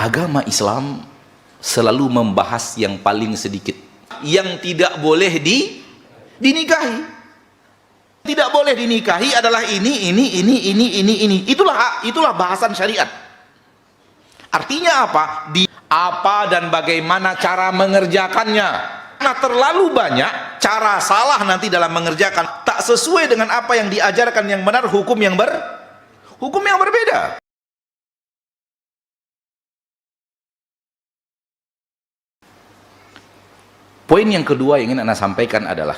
Agama Islam selalu membahas yang paling sedikit, yang tidak boleh dinikahi. Tidak boleh dinikahi adalah ini. Itulah bahasan syariat. Artinya apa? Apa dan bagaimana cara mengerjakannya. Karena terlalu banyak cara salah nanti dalam mengerjakan, tak sesuai dengan apa yang diajarkan yang benar, hukum yang berbeda. Poin yang kedua yang ingin Anda sampaikan adalah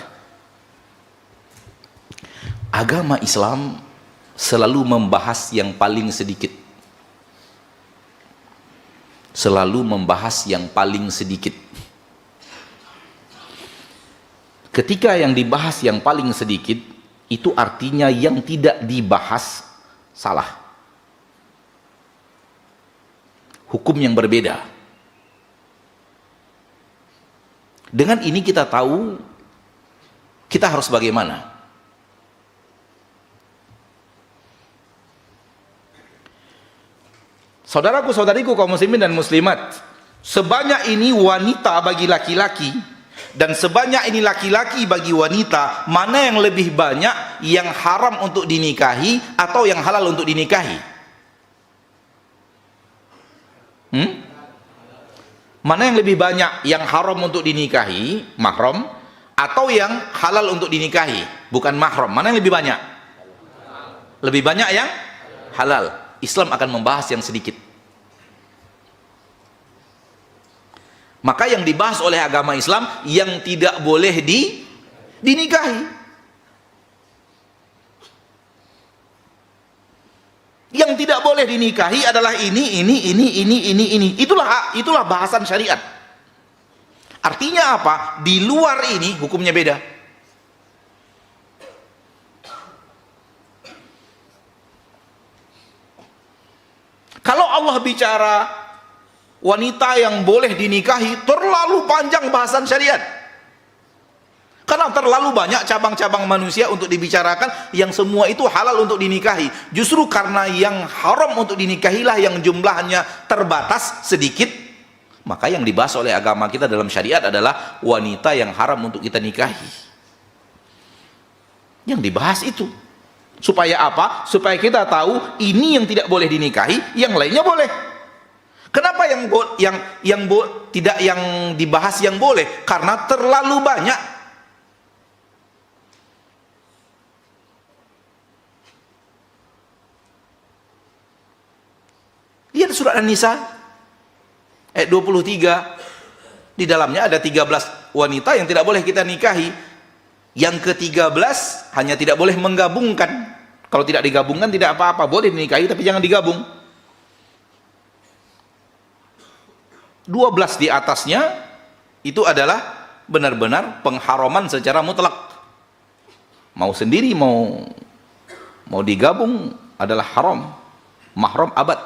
agama Islam selalu membahas yang paling sedikit. Selalu membahas yang paling sedikit. Ketika yang dibahas yang paling sedikit, itu artinya yang tidak dibahas salah. Hukum yang berbeda. Dengan ini kita tahu kita harus bagaimana. Saudaraku, saudariku kaum muslimin dan muslimat, sebanyak ini wanita bagi laki-laki dan sebanyak ini laki-laki bagi wanita, mana yang lebih banyak yang haram untuk dinikahi atau yang halal untuk dinikahi? Mana yang lebih banyak yang haram untuk dinikahi, mahram, atau yang halal untuk dinikahi, bukan mahram? Mana yang lebih banyak? Lebih banyak yang halal. Islam akan membahas yang sedikit. Maka yang dibahas oleh agama Islam yang tidak boleh dinikahi. Yang tidak boleh dinikahi adalah ini. Itulah bahasan syariat. Artinya apa? Di luar ini hukumnya beda. Kalau Allah bicara wanita yang boleh dinikahi, terlalu panjang bahasan syariat. Karena terlalu banyak cabang-cabang manusia untuk dibicarakan, yang semua itu halal untuk dinikahi. Justru karena yang haram untuk dinikahilah yang jumlahnya terbatas sedikit, maka yang dibahas oleh agama kita dalam syariat adalah wanita yang haram untuk kita nikahi. Yang dibahas itu. Supaya apa? Supaya kita tahu ini yang tidak boleh dinikahi, yang lainnya boleh. Kenapa tidak yang dibahas yang boleh? Karena terlalu banyak. Lihat surat An-Nisa ayat 23, di dalamnya ada 13 wanita yang tidak boleh kita nikahi. Yang ke-13 hanya tidak boleh menggabungkan. Kalau tidak digabungkan tidak apa-apa, boleh dinikahi tapi jangan digabung. 12 di atasnya itu adalah benar-benar pengharaman secara mutlak. Mau sendiri mau digabung adalah haram. Mahram abad,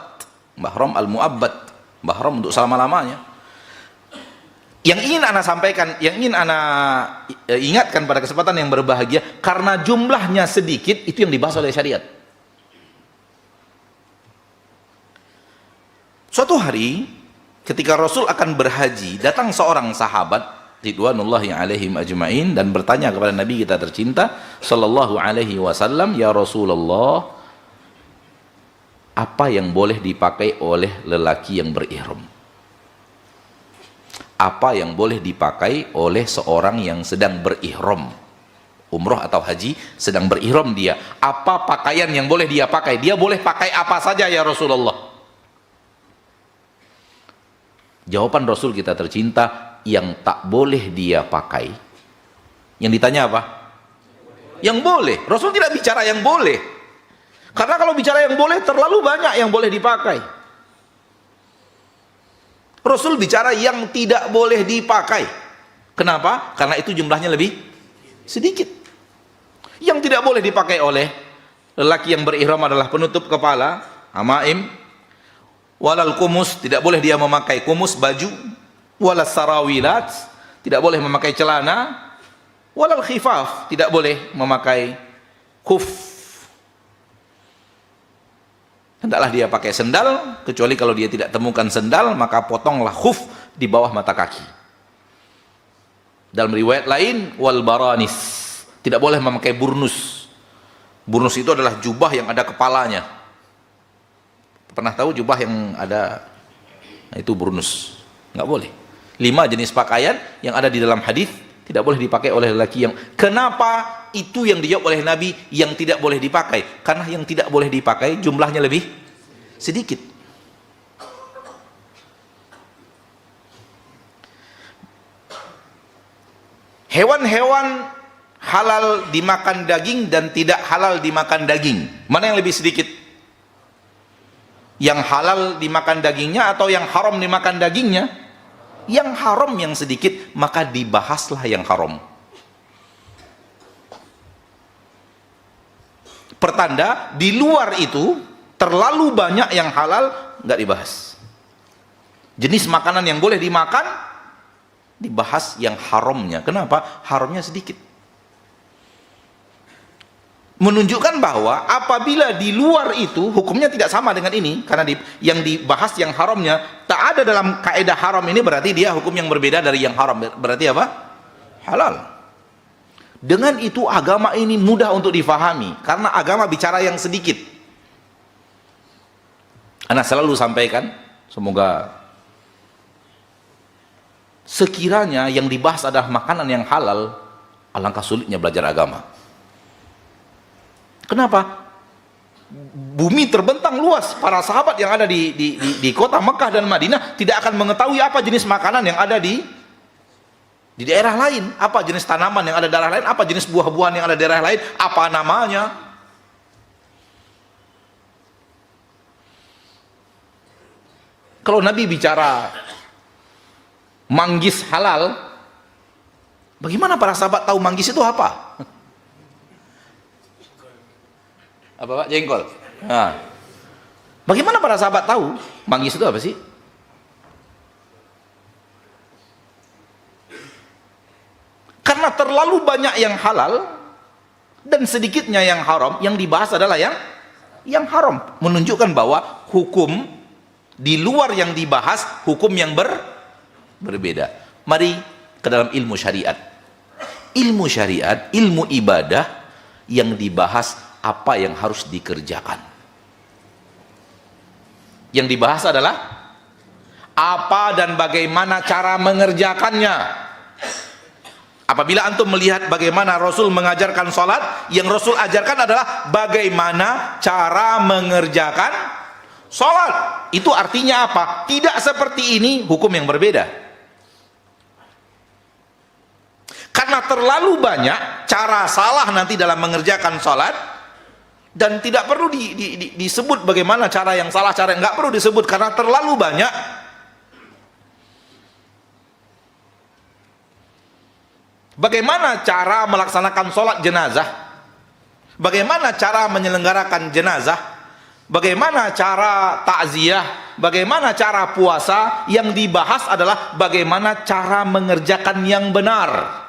mahram al-mu'abbad, mahram untuk selama-lamanya. Yang ingin Ana sampaikan, yang ingin Ana ingatkan pada kesempatan yang berbahagia, karena jumlahnya sedikit, itu yang dibahas oleh syariat. Suatu hari ketika Rasul akan berhaji, datang seorang sahabat ridwanullahi alaihim ajma'in dan bertanya kepada Nabi kita tercinta sallallahu alaihi wasallam, "Ya Rasulullah, apa yang boleh dipakai oleh lelaki yang berihram? Apa yang boleh dipakai oleh seorang yang sedang berihram, umroh atau haji, sedang berihram dia? Apa pakaian yang boleh dia pakai? Dia boleh pakai apa saja ya Rasulullah?" Jawaban Rasul kita tercinta, yang tak boleh dia pakai. Yang ditanya apa? Yang boleh. Rasul tidak bicara yang boleh. Karena kalau bicara yang boleh, terlalu banyak yang boleh dipakai. Rasul bicara yang tidak boleh dipakai. Kenapa? Karena itu jumlahnya lebih sedikit. Yang tidak boleh dipakai oleh lelaki yang berihram adalah penutup kepala, amaim, walal kumus, tidak boleh dia memakai kumus, baju, walal sarawilat, tidak boleh memakai celana, walal khifaf, tidak boleh memakai kuf. hendaklah dia pakai sendal, kecuali kalau dia tidak temukan sendal, maka potonglah khuf di bawah mata kaki. Dalam riwayat lain, wal baranis, tidak boleh memakai burnus. Burnus itu adalah jubah yang ada kepalanya. Pernah tahu jubah yang ada, nah itu burnus, nggak boleh. 5 jenis pakaian yang ada di dalam hadis tidak boleh dipakai oleh lelaki. Yang kenapa itu yang dijawab oleh Nabi yang tidak boleh dipakai? Karena yang tidak boleh dipakai jumlahnya lebih sedikit. Hewan-hewan halal dimakan daging dan tidak halal dimakan daging, mana yang lebih sedikit? Yang halal dimakan dagingnya atau yang haram dimakan dagingnya? Yang haram yang sedikit, maka dibahaslah yang haram. Pertanda di luar itu terlalu banyak yang halal, nggak dibahas. Jenis makanan yang boleh dimakan, dibahas yang haramnya. Kenapa? Haramnya sedikit. Menunjukkan bahwa apabila di luar itu hukumnya tidak sama dengan ini, karena yang dibahas yang haramnya tak ada dalam kaidah haram ini, berarti dia hukum yang berbeda dari yang haram. Berarti apa? Halal. Dengan itu agama ini mudah untuk difahami, karena agama bicara yang sedikit. Ana selalu sampaikan, semoga sekiranya yang dibahas adalah makanan yang halal, alangkah sulitnya belajar agama. Kenapa? Bumi terbentang luas, para sahabat yang ada di kota Mekah dan Madinah tidak akan mengetahui apa jenis makanan yang ada di daerah lain, apa jenis tanaman yang ada di daerah lain, apa jenis buah-buahan yang ada di daerah lain, apa namanya. Kalau Nabi bicara manggis halal, bagaimana para sahabat tahu manggis itu apa? Apa Pak? Jengkol. Nah, bagaimana para sahabat tahu manggis itu apa sih? Karena terlalu banyak yang halal dan sedikitnya yang haram, yang dibahas adalah yang haram. Menunjukkan bahwa hukum di luar yang dibahas, hukum yang berbeda. Mari ke dalam ilmu syariat. Ilmu syariat, ilmu ibadah yang dibahas apa yang harus dikerjakan. Yang dibahas adalah apa dan bagaimana cara mengerjakannya. Apabila antum melihat bagaimana Rasul mengajarkan sholat, yang Rasul ajarkan adalah bagaimana cara mengerjakan sholat. Itu artinya apa? Tidak seperti ini, hukum yang berbeda. Karena terlalu banyak cara salah nanti dalam mengerjakan sholat, dan tidak perlu disebut bagaimana cara yang salah, cara yang nggak perlu disebut karena terlalu banyak. Bagaimana cara melaksanakan sholat jenazah, bagaimana cara menyelenggarakan jenazah, bagaimana cara takziah, bagaimana cara puasa, yang dibahas adalah bagaimana cara mengerjakan yang benar.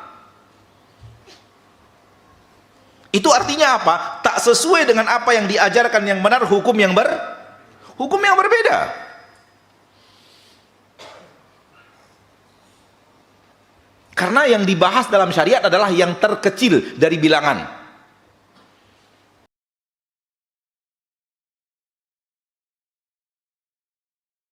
Itu artinya apa? Tak sesuai dengan apa yang diajarkan yang benar, hukum yang berbeda. Karena yang dibahas dalam syariat adalah yang terkecil dari bilangan.